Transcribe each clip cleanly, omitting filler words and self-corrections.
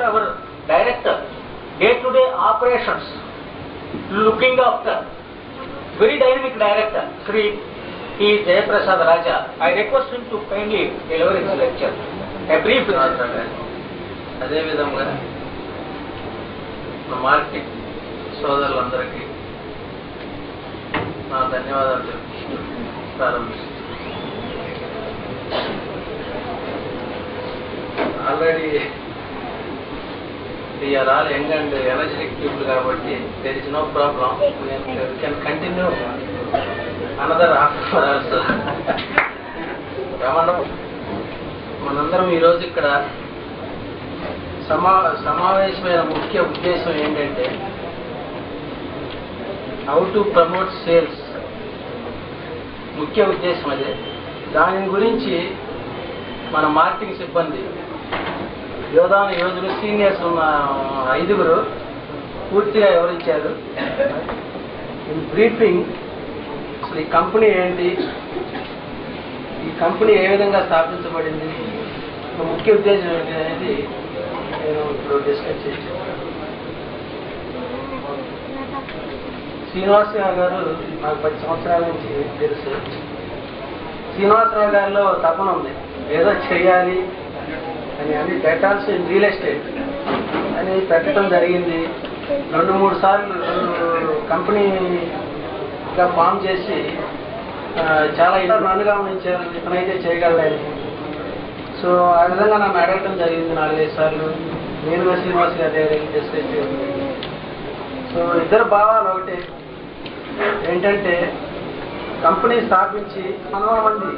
Our director, day-to-day operations, looking after, very dynamic director, Sri P. Jayaprasad Raja. I request him to kindly deliver his lecture. A brief lecture. అదే విధంగా నా market సోదరులందరికీ నా ధన్యవాదాలు తెలుపుతూ ప్రారంభిస్తున్నాను. Already we are all young and energetic people కాబట్టి there is no problem. We can continue another half hour also. మనందరం ఈరోజు ఇక్కడ సమావేశమైన ముఖ్య ఉద్దేశం ఏంటంటే హౌ టు ప్రమోట్ సేల్స్. ముఖ్య ఉద్దేశం అదే. దాని గురించి మన మార్కెటింగ్ సిబ్బంది యోధులు సీనియర్స్ ఉన్న 5 పూర్తిగా వివరించారు. ఇన్ బ్రీఫింగ్ అసలు ఈ కంపెనీ ఏంటి, ఈ కంపెనీ ఏ విధంగా స్థాపించబడింది, ముఖ్య ఉద్దేశం ఏంటి అనేది నేను ఇప్పుడు డిస్కస్ చేశాను. శ్రీనివాసరావు గారు నాకు 10 సంవత్సరాల నుంచి తెలుసు. శ్రీనివాసరావు గారిలో తపన ఉంది, ఏదో చేయాలి అని. అన్ని డేటాల్స్ ఇన్ రియల్ ఎస్టేట్ అని పెట్టడం జరిగింది. 2-3 సార్లు కంపెనీగా ఫామ్ చేసి చాలా ఇతరులు అనుగమనించారు, ఇతనైతే చేయగలని. సో ఆ విధంగా నన్ను అడగటం జరిగింది 4-5 సార్లు. నేను శ్రీనివాస్ గారి దగ్గర డిస్కస్ చేసింది. సో ఇద్దరు భావాలు ఒకటే, ఏంటంటే కంపెనీ స్థాపించి 100 మంది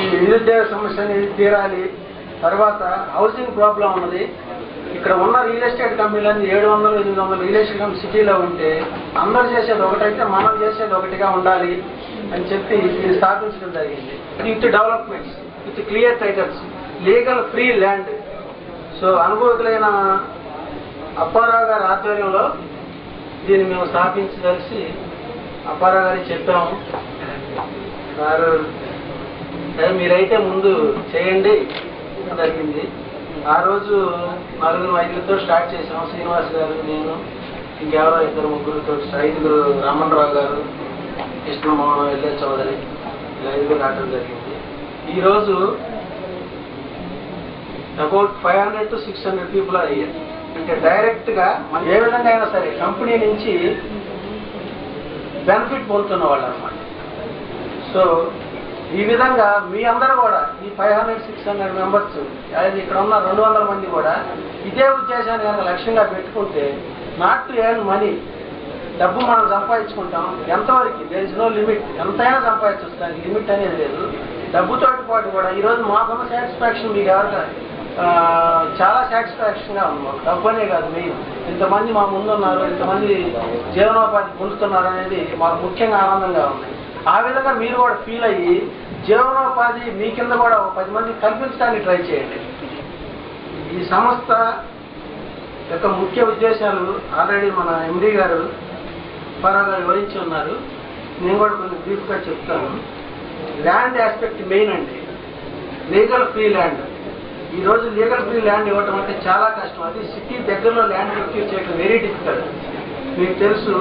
ఈ నిరుద్యోగ సమస్యని తీరాలి. తర్వాత హౌసింగ్ ప్రాబ్లం ఉన్నది. ఇక్కడ ఉన్న రియల్ ఎస్టేట్ కంపెనీలన్నీ 700-800 రియల్ ఎస్టేట్ కంపెనీ సిటీలో ఉంటే అందరూ చేసేది ఒకటైతే మనం చేసేది ఒకటిగా ఉండాలి అని చెప్పి ఇది స్థాపించడం జరిగింది. With developments, with clear titles, legal free land. So అనుభవకులైన అప్పారావు గారి ఆధ్వర్యంలో దీన్ని మేము స్థాపించదలిసి అప్పారావు గారికి చెప్పాము. వారు మీరైతే ముందు చేయండి జరిగింది. ఆ రోజు 4-5 స్టార్ట్ చేసాము. శ్రీనివాస్ గారు, నేను, ఇంకెవరో 2-3 5 రామన్రావు గారు, కృష్ణమోహన్, ఎల్ఏ చౌదరి, 5 రావడం జరిగింది. ఈరోజు about 500 to 600 people are here. అంటే డైరెక్ట్గా మనం ఏ విధంగా అయినా సరే కంపెనీ నుంచి బెనిఫిట్ పొందుతున్న వాళ్ళు అన్నమాట. సో ఈ విధంగా మీ అందరూ కూడా ఈ 500-600 మెంబర్స్, అదే ఇక్కడ ఉన్న 200 మంది కూడా ఇదే ఉద్దేశాన్ని కనుక లక్ష్యంగా పెట్టుకుంటే, నాట్ టు ఎర్న్ మనీ, డబ్బు మనం సంపాదించుకుంటాం. ఎంతవరకు దేర్ ఇస్ నో లిమిట్, ఎంతైనా సంపాదించవచ్చు, దానికి లిమిట్ అనేది లేదు. డబ్బుతోటి పాటు కూడా ఈరోజు మాకున్న సాటిస్ఫాక్షన్ మీకు ఎవరిగా చాలా సాటిస్ఫాక్షన్గా ఉంది. మాకు డబ్బు అనే కాదు, మెయిన్ ఇంతమంది మా ముందున్నారు, ఇంతమంది జీవనోపాధి పొందుతున్నారు అనేది మాకు ముఖ్యంగా ఆనందంగా ఉంది. ఆ విధంగా మీరు కూడా ఫీల్ అయ్యి జీవనోపాధి మీ కింద కూడా 10 మంది కల్పించడానికి ట్రై చేయండి. ఈ సంస్థ యొక్క ముఖ్య ఉద్దేశాలు ఆల్రెడీ మన ఎండీ గారు పరంగా వివరించి ఉన్నారు. నేను కూడా కొంచెం బ్రీఫ్గా చెప్తాను. ల్యాండ్ ఆస్పెక్ట్ మెయిన్ అండి. Legal free land. ఈరోజు లీగల్ ఫ్రీ ల్యాండ్ ఇవ్వటం అంటే చాలా కష్టం. అది సిటీ దగ్గరలో ల్యాండ్ ప్రొక్యూర్ చేయడం వెరీ డిఫికల్ట్. మీకు తెలుసు,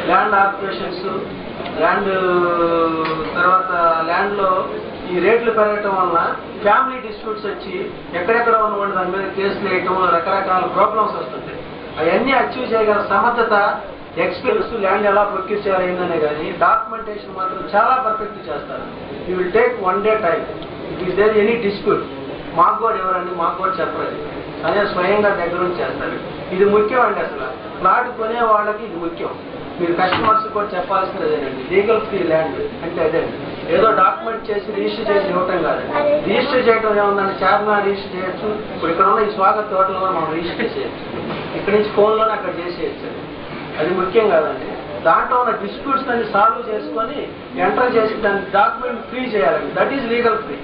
ల్యాండ్ ఆపరేషన్స్, ల్యాండ్ తర్వాత ల్యాండ్లో ఈ రేట్లు పెరగటం వలన ఫ్యామిలీ డిస్ప్యూట్స్ వచ్చి ఎక్కడెక్కడ ఉన్నవాళ్ళు దాని మీద కేసులు వేయటం, రకరకాల ప్రాబ్లమ్స్ వస్తుంటాయి. అవన్నీ అచీవ్ చేయగల సమర్థత, ఎక్స్పీరియన్స్, ల్యాండ్ ఎలా ప్రొక్యూర్ చేయాలనే కానీ డాక్యుమెంటేషన్ మాత్రం చాలా పర్ఫెక్ట్ చేస్తారు. You will take 1 day time. It is there any dispute మాకు కూడా ఎవరండి, మాకు కూడా చెప్పలేదు, అదే స్వయంగా దగ్గర నుంచి చేస్తారు. ఇది ముఖ్యం అండి. అసలు ప్లాట్ కొనే వాళ్ళకి ఇది ముఖ్యం. మీరు కస్టమర్స్ కూడా చెప్పాల్సింది అదేనండి. లీగల్ ఫ్రీ ల్యాండ్ అంటే అదేండి. ఏదో డాక్యుమెంట్ చేసి రిజిస్టర్ చేసి ఇవ్వటం కాదండి. రిజిస్టర్ చేయడం ఏముందండి, చార్మినార్ రిజిస్టర్ చేయొచ్చు. ఇప్పుడు ఇక్కడ ఉన్న ఈ స్వాగత్ హోటల్ కూడా మనం రిజిస్టర్ చేయొచ్చు. ఇక్కడి నుంచి ఫోన్లోనే అక్కడ చేసేయచ్చు. అది ముఖ్యం కాదండి. దాంట్లో ఉన్న డిస్ప్యూట్స్ అన్ని సాల్వ్ చేసుకొని ఎంటర్ చేసి దాన్ని డాక్యుమెంట్ ఫ్రీ చేయాలండి. That is legal free.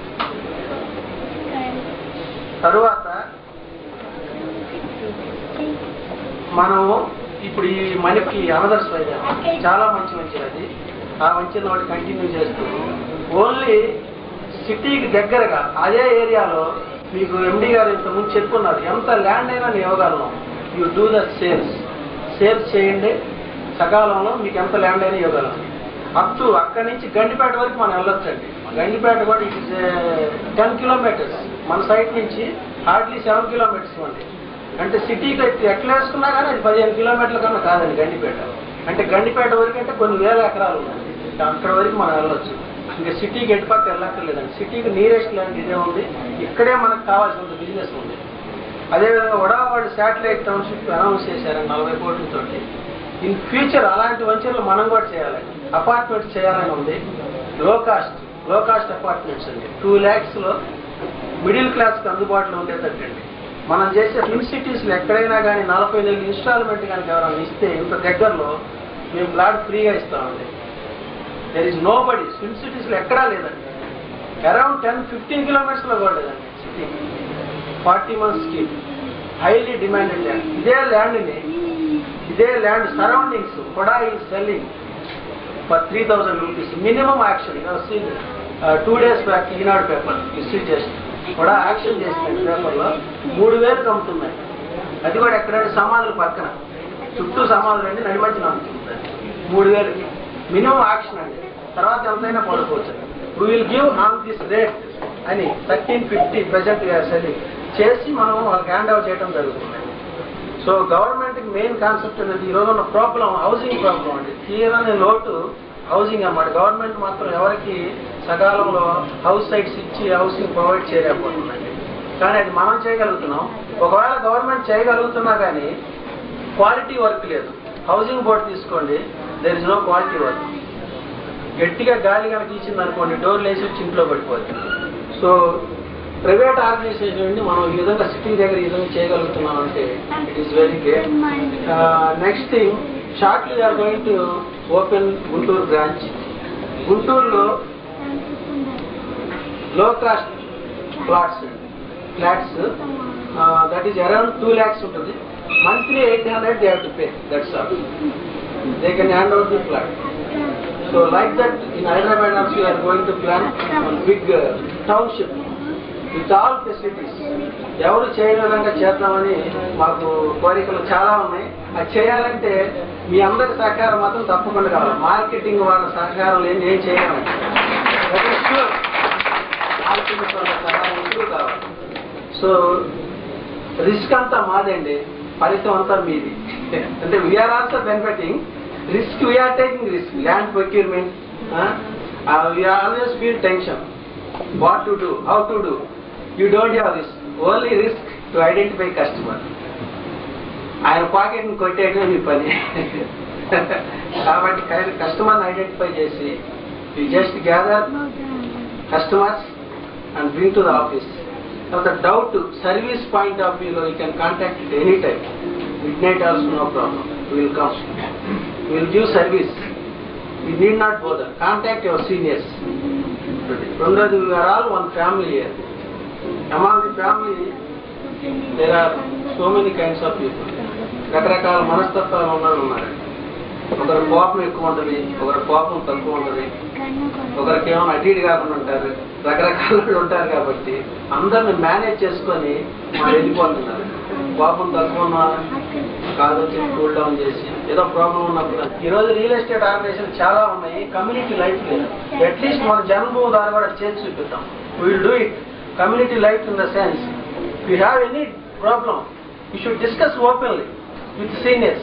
తరువాత మనము ఇప్పుడు ఈ మనకి అనదర్స్ చాలా మంచి అది ఆ మంచి ఒకటి కంటిన్యూ చేస్తూ ఓన్లీ సిటీకి దగ్గరగా అదే ఏరియాలో మీకు ఎండి గారు ఇంతకుముందు చెప్పుకున్నారు, ఎంత ల్యాండ్ అయినా నేను ఇవ్వగలను. యూ డూ ద సేల్స్ చేయండి, సకాలంలో మీకు ఎంత ల్యాండ్ అయినా ఇవ్వగలను. అప్ టు అక్కడి నుంచి గండిపేట వరకు మనం వెళ్ళొచ్చండి. గండిపేట కూడా ఇట్ ఇస్ 10 కిలోమీటర్స్ మన సైట్ నుంచి, హార్డ్లీ 7 కిలోమీటర్స్ అండి. అంటే సిటీకి ఎట్లా వేసుకున్నా కానీ అది 15 కిలోమీటర్ల కన్నా కాదండి గండిపేట. అంటే గండిపేట వరకు అంటే కొన్ని వేల ఎకరాలు ఉన్నాయి, అక్కడ వరకు మనం వెళ్ళొచ్చు. ఇంకా సిటీకి ఎటుపక్క వెళ్ళక్కర్లేదండి. సిటీకి నియరెస్ట్ ల్యాండ్ ఇదే ఉంది, ఇక్కడే మనకు కావాల్సినంత బిజినెస్ ఉంది. అదేవిధంగా వడావాడు శాటిలైట్ టౌన్షిప్ అనౌన్స్ చేశారని 40 కోట్లతోటి. ఇన్ ఫ్యూచర్ అలాంటి వంచనలు మనం కూడా చేయాలి, అపార్ట్మెంట్స్ చేయాలని ఉంది. లో కాస్ట్ అపార్ట్మెంట్స్ అండి, 2 lakhsలో మిడిల్ క్లాస్కి అందుబాటులో ఉండేటట్టండి. మనం చేసే ట్విన్ సిటీస్లో ఎక్కడైనా కానీ 40 నెలలు ఇన్స్టాల్మెంట్ కనుక ఎవరైనా ఇస్తే ఇంత దగ్గరలో మేము ప్లాట్ ఫ్రీగా ఇస్తామండి. There is nobody, twin సిటీస్లో ఎక్కడా లేదండి. అరౌండ్ 10-15 కిలోమీటర్స్లో కూడా లేదండి సిటీకి. 40 months scheme, highly demanded land. ఇదే ల్యాండ్ సరౌండింగ్స్ కూడా is selling for 3,000 rupees. Minimum action 2 days back Eenadu paper issue చేసి కూడా యాక్షన్ చేసినాడు పేపర్లో 3,000 అమ్ముతున్నాయి. అది కూడా ఎక్కడంటే సమాధుల పక్కన, చుట్టూ సమాధులు అండి, నడిమధ్యన అమ్ముతుంది 3,000కి. మినిమం యాక్షన్ అండి, తర్వాత ఎంతైనా పడుకోవచ్చు. We will give on this rate అని 1350 ప్రజెంట్ సెల్లింగ్ చేసి మనం వాళ్ళకి హ్యాండ్ ఓవర్ చేయడం జరుగుతుంది. సో గవర్నమెంట్కి మెయిన్ కాన్సెప్ట్ అనేది ఈరోజు ఉన్న ప్రాబ్లం హౌసింగ్ ప్రాబ్లం అండి. తీరని లోటు హౌసింగ్ అన్నమాట. గవర్నమెంట్ మాత్రం ఎవరికి సకాలంలో హౌస్ సైట్స్ ఇచ్చి హౌసింగ్ ప్రొవైడ్ చేయలేకపోతుందండి. కానీ అది మనం చేయగలుగుతున్నాం. ఒకవేళ గవర్నమెంట్ చేయగలుగుతున్నా కానీ క్వాలిటీ వర్క్ లేదు. హౌసింగ్ బోర్డు తీసుకోండి, there is no quality work. గట్టిగా గాలి కనుక ఇచ్చింది అనుకోండి, డోర్లు వేసి వచ్చి ఇంట్లో పడిపోతుంది. సో ప్రైవేట్ ఆర్గనైజేషన్ నుండి మనం ఈ విధంగా సిటీ దగ్గర ఈ విధంగా చేయగలుగుతున్నాం అంటే it is very great. Next thing, shortly are going to open Guntur branch. గుంటూరులో లో cost flats that is around 2 lakhs ఉంటుంది. Monthly 800 they have to pay, that's all. They can hand over the flat. So like that in Hyderabad also we are going to plan one big township with all facilities. ఎవరు చేయని విధంగా చేద్దామని మాకు కోరికలు చాలా ఉన్నాయి. అది చేయాలంటే మీ అందరి సహకారం మాత్రం తప్పకుండా కావాలి. మార్కెటింగ్ వాళ్ళ సహకారం లేని ఏం చేయాలంటే మార్కెటింగ్ వాళ్ళ సహాయం కావాలి. సో రిస్క్ అంతా మాదండి, ఫలితం అంతా మీది. అంటే we are also benefiting. Risk we are taking risk. Land procurement we are always feel tension. What to do, how to do. You don't have risk, only risk to identify customer. ఆయన పాకెట్ని కొట్టేయడం మీ పని. కాబట్టి కస్టమర్ని ఐడెంటిఫై చేసి you just gather customers and bring to the office. తర్వాత doubt service point of వ్యూలో you can contact it any time. Midnight also no problem, will come, will give service. You need not bother, contact your seniors. రెండోది, we are all one family here. Among the family there are so many kinds of people. రకరకాల మనస్తత్వాలు ఉన్నారు. ఒకరు కోపం ఎక్కువ ఉంటుంది, ఒకరు కోపం తక్కువ ఉంటుంది, ఒకరికి ఏమైనా అటు ఇటు కాకుండా ఉంటారు. రకరకాల ఉంటారు. కాబట్టి అందరిని మేనేజ్ చేసుకొని మనం వెళ్ళిపోతున్నారు. కోపం తక్కువ ఉన్న కాదు వచ్చి కూల్ డౌన్ చేసి ఏదో ప్రాబ్లం ఉన్నప్పుడు. ఈరోజు రియల్ ఎస్టేట్ ఆర్గనైజేషన్ చాలా ఉన్నాయి, కమ్యూనిటీ లైఫ్ లేదు. అట్లీస్ట్ మన జన్మభూమి ద్వారా కూడా చేసి చూపిద్దాం. We will do it. Community life in the sense, if you have any problem, you should discuss openly with seniors.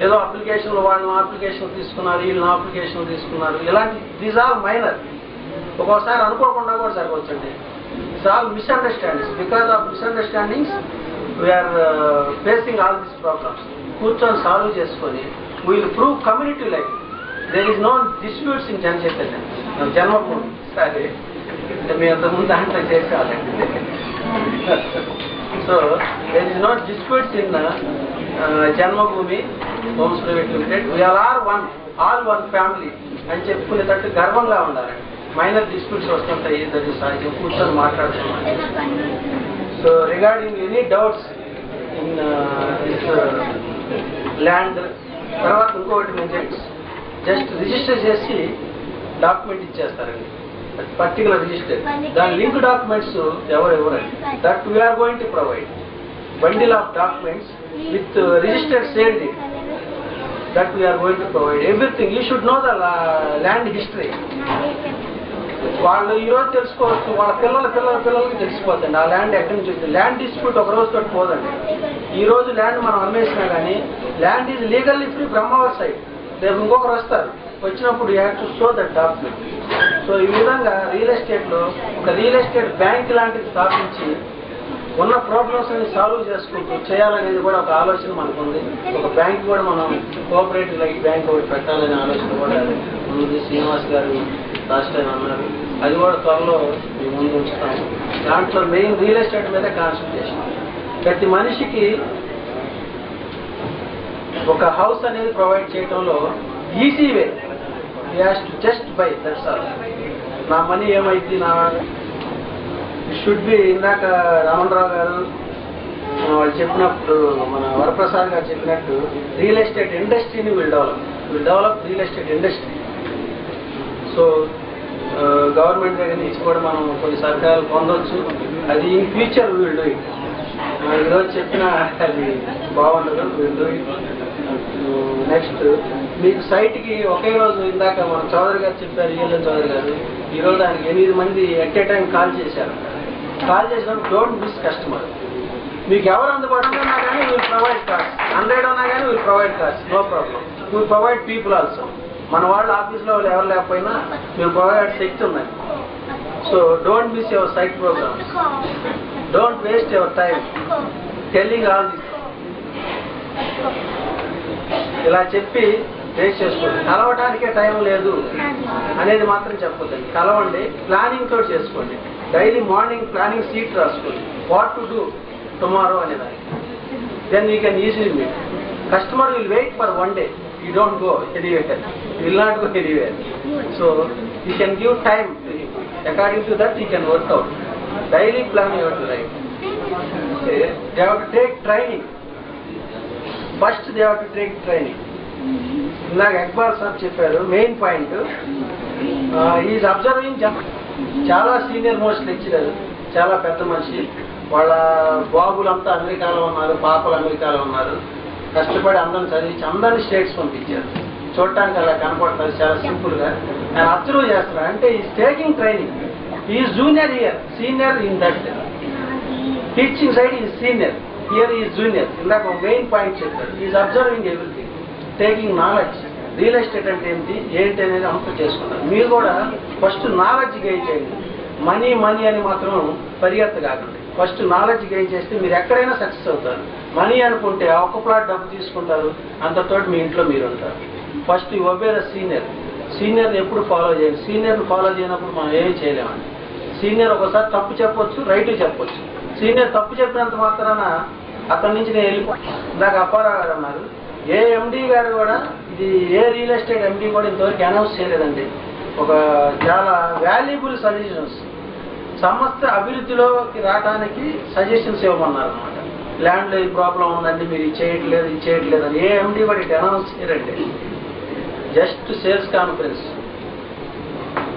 ఏదో అప్లికేషన్లు వాళ్ళు అప్లికేషన్ తీసుకున్నారు, వీళ్ళు అప్లికేషన్ తీసుకున్నారు, ఇలాంటి దీస్ ఆల్ మైనర్. ఒక్కోసారి అనుకోకుండా కూడా జరగవచ్చండి. It's all misunderstandings. Because of misunderstandings we are facing all these problems. కూర్చొని సాల్వ్ చేసుకొని we'll prove community life. There is no disputes in Janachaitanya. Janmabhoomi సరే అంటే మీ అంతకుముందు దాంట్లో చేసేవాళ్ళండి. So there is no disputes in Janmabhoomi homes private limited. We are all one family అని చెప్పుకునేటట్టు గర్వంగా ఉండాలండి. మైనర్ డిస్ప్యూట్స్ వస్తుంటాయి, దట్ ఈస్ సహజం, కూర్చొని మాట్లాడుతున్నాం. So regarding any doubts in this land, తర్వాత ఇంకొకటి నేను జస్ట్ రిజిస్టర్ చేసి డాక్యుమెంట్ ఇచ్చేస్తారండి. పర్టికులర్ రిజిస్టర్, దాని లింక్ డాక్యుమెంట్స్ ఎవరు ఇవ్వరండి. That we are going to provide bundle of documents with registered sale deed. That we are going to provide everything. You should know the land history. వాళ్ళు ఈరోజు తెలుసుకోవచ్చు, వాళ్ళ పిల్లలకి తెలిసిపోతుంది ఆ ల్యాండ్ ఎక్కడి నుంచి వచ్చింది. ల్యాండ్ డిస్ప్యూట్ ఒక రోజు తోటి పోదండి. ఈ రోజు ల్యాండ్ మనం అమ్మేసినా కానీ land is legally free from our side. రేపు ఇంకొకరు వస్తారు, వచ్చినప్పుడు you have to show that document. So ఈ విధంగా రియల్ ఎస్టేట్లో ఒక రియల్ ఎస్టేట్ బ్యాంక్ లాంటిది స్థాపించి ఉన్న ప్రాబ్లమ్స్ ని సాల్వ్ చేసుకుంటూ చేయాలనేది కూడా ఒక ఆలోచన మనకు ఉంది. ఒక బ్యాంక్ కూడా మనం కోఆపరేటివ్ లైక్ బ్యాంక్ ఒకటి పెట్టాలనే ఆలోచన కూడా ఉంది. శ్రీనివాస్ గారు లాస్ట్ టైం అన్నారు, అది కూడా త్వరలో మీ ముందు ఉంచుతాం. దాంట్లో మెయిన్ రియల్ ఎస్టేట్ మీద కాన్సన్ట్రేషన్. ప్రతి మనిషికి ఒక హౌస్ అనేది ప్రొవైడ్ చేయడంలో easy way, he has to just by, that's all. నా మనీ ఏమైంది, నా షుడ్ బి. ఇందాక రామన్రావు గారు వాళ్ళు చెప్పినప్పుడు, మన వరప్రసాద్ గారు చెప్పినట్టు రియల్ ఎస్టేట్ ఇండస్ట్రీని will develop real estate industry. So government దగ్గర నుంచి కూడా మనం కొన్ని సహకారాలు పొందవచ్చు. అది in future will do it. ఈరోజు చెప్పిన అది బాగుండదు, విల్ డూ ఇట్. నెక్స్ట్ మీకు సైట్కి ఒకే రోజు, ఇందాక మన చౌదరి గారు చెప్పారు, ఈఎల్ఎన్ చౌదరి గారు, ఈరోజు ఆయనకి 8 మంది ఎట్ ఏ టైం కాల్ చేశారు. కాల్ చేసినప్పుడు డోంట్ మిస్ కస్టమర్. మీకు ఎవరు అందుబాటులో ఉన్నా కానీ విల్ ప్రొవైడ్ కార్డ్స్, 100 ఉన్నా కానీ will provide cards, no problem. Will provide people also. మన వాళ్ళు ఆఫీస్లో వాళ్ళు ఎవరు లేకపోయినా మీరు ప్రొవైడ్ శక్తి ఉన్నాయి. So don't miss your site programmes, don't waste your time telling all this. ఇలా చెప్పి వేస్ట్ చేసుకోండి. కలవటానికే టైం లేదు అనేది మాత్రం చెప్పొద్దండి. కలవండి, ప్లానింగ్ తోటి చేసుకోండి. డైలీ మార్నింగ్ ప్లానింగ్ షీట్ రాసుకోండి, వాట్ టు డూ టుమారో అనేదాన్ని. Then you can easily meet. Customer will wait for 1 day. You don't go anywhere. You will not go anywhere. So you can give time to him. According to that, he can work out. Daily plan you have to write. They have to take training. First they have to take training. ఇందాక Iqbal sir చెప్పారు main point. Is observing. చాలా senior most lecturer, చాలా పెద్ద మనిషి. వాళ్ళ బాబులంతా అమెరికాలో ఉన్నారు, పాపలు అమెరికాలో ఉన్నారు. కష్టపడి అందరిని చదివించి అందరినీ స్టేట్స్ పంపించారు. చూడటానికి అలా కనపడుతుంది చాలా సింపుల్ గా. ఆయన అబ్జర్వ్ చేస్తున్నారు అంటే is taking training. Is junior here, senior in that teaching side is senior, here is junior. ఇందాక మెయిన్ పాయింట్ చెప్పారు. Is observing everything, taking knowledge. Real estate అంటే ఏంటి అనేది అంతా చేసుకున్నారు. మీరు కూడా ఫస్ట్ నాలెడ్జ్ గెయిన్ చేయండి. మనీ అని మాత్రం పరిగెత్త కాకండి. ఫస్ట్ నాలెడ్జ్ గెయిన్ చేస్తే మీరు ఎక్కడైనా సక్సెస్ అవుతారు. మనీ అనుకుంటే ఒక్క ప్లాట్ డబ్బు తీసుకుంటారు, అంతతో మీ ఇంట్లో మీరు ఉంటారు. First you obey the senior. సీనియర్ని ఎప్పుడు ఫాలో చేయాలి. సీనియర్ని ఫాలో చేయనప్పుడు మనం ఏమీ చేయలేమండి. సీనియర్ ఒకసారి తప్పు చెప్పొచ్చు, రైట్ చెప్పొచ్చు. సీనియర్ తప్పు చెప్పినంత మాత్రాన అక్కడి నుంచి నేను వెళ్ళిపోతాను. ఇందాక అప్పారావు గారు అన్నారు, ఏ ఎండీ గారు కూడా, ఇది ఏ రియల్ ఎస్టేట్ ఎండీ కూడా ఇంతవరకు అనౌన్స్ చేయలేదండి. ఒక చాలా వాల్యుబుల్ సజెషన్స్, సంస్థ అభివృద్ధిలోకి రావడానికి సజెషన్స్ ఇవ్వమన్నారు అనమాట. ల్యాండ్లో ఈ ప్రాబ్లం ఉందండి, మీరు ఇది చేయట్లేదు అని ఏ ఎండీ కూడా ఇటు అనౌన్స్ చేయరండి. జస్ట్ సేల్స్ కాన్ఫరెన్స్,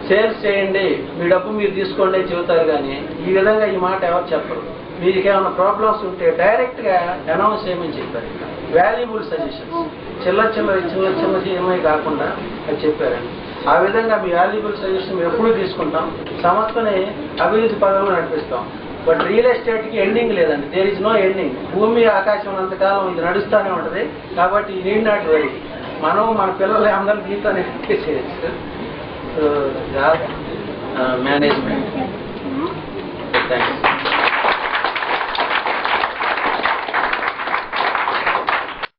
సేల్స్ చేయండి, మీ డబ్బు మీరు తీసుకోండి చెబుతారు. కానీ ఈ విధంగా ఈ మాట ఎవరు చెప్పరు. మీకు ఏమైనా ప్రాబ్లమ్స్ ఉంటే డైరెక్ట్గా అనౌన్స్ చేయమని చెప్పారు. వాల్యుబుల్ సజెషన్స్, చిన్న ఏమీ కాకుండా అది చెప్పారండి. ఆ విధంగా మీ వాల్యుబుల్ సజెషన్ మేము ఎప్పుడూ తీసుకుంటాం, సంస్థని అభివృద్ధి పదంలో నడిపిస్తాం. బట్ రియల్ ఎస్టేట్కి ఎండింగ్ లేదండి. There is no ending. భూమి ఆకాశం ఉన్నంతకాలం ఇది నడుస్తూనే ఉంటుంది. కాబట్టి ఈ నీడ్ నాట్ వరీ. మనం మన పిల్లలు అందరూ దీంతోనే చేయొచ్చు. మేనేజ్మెంట్. థ్యాంక్స్.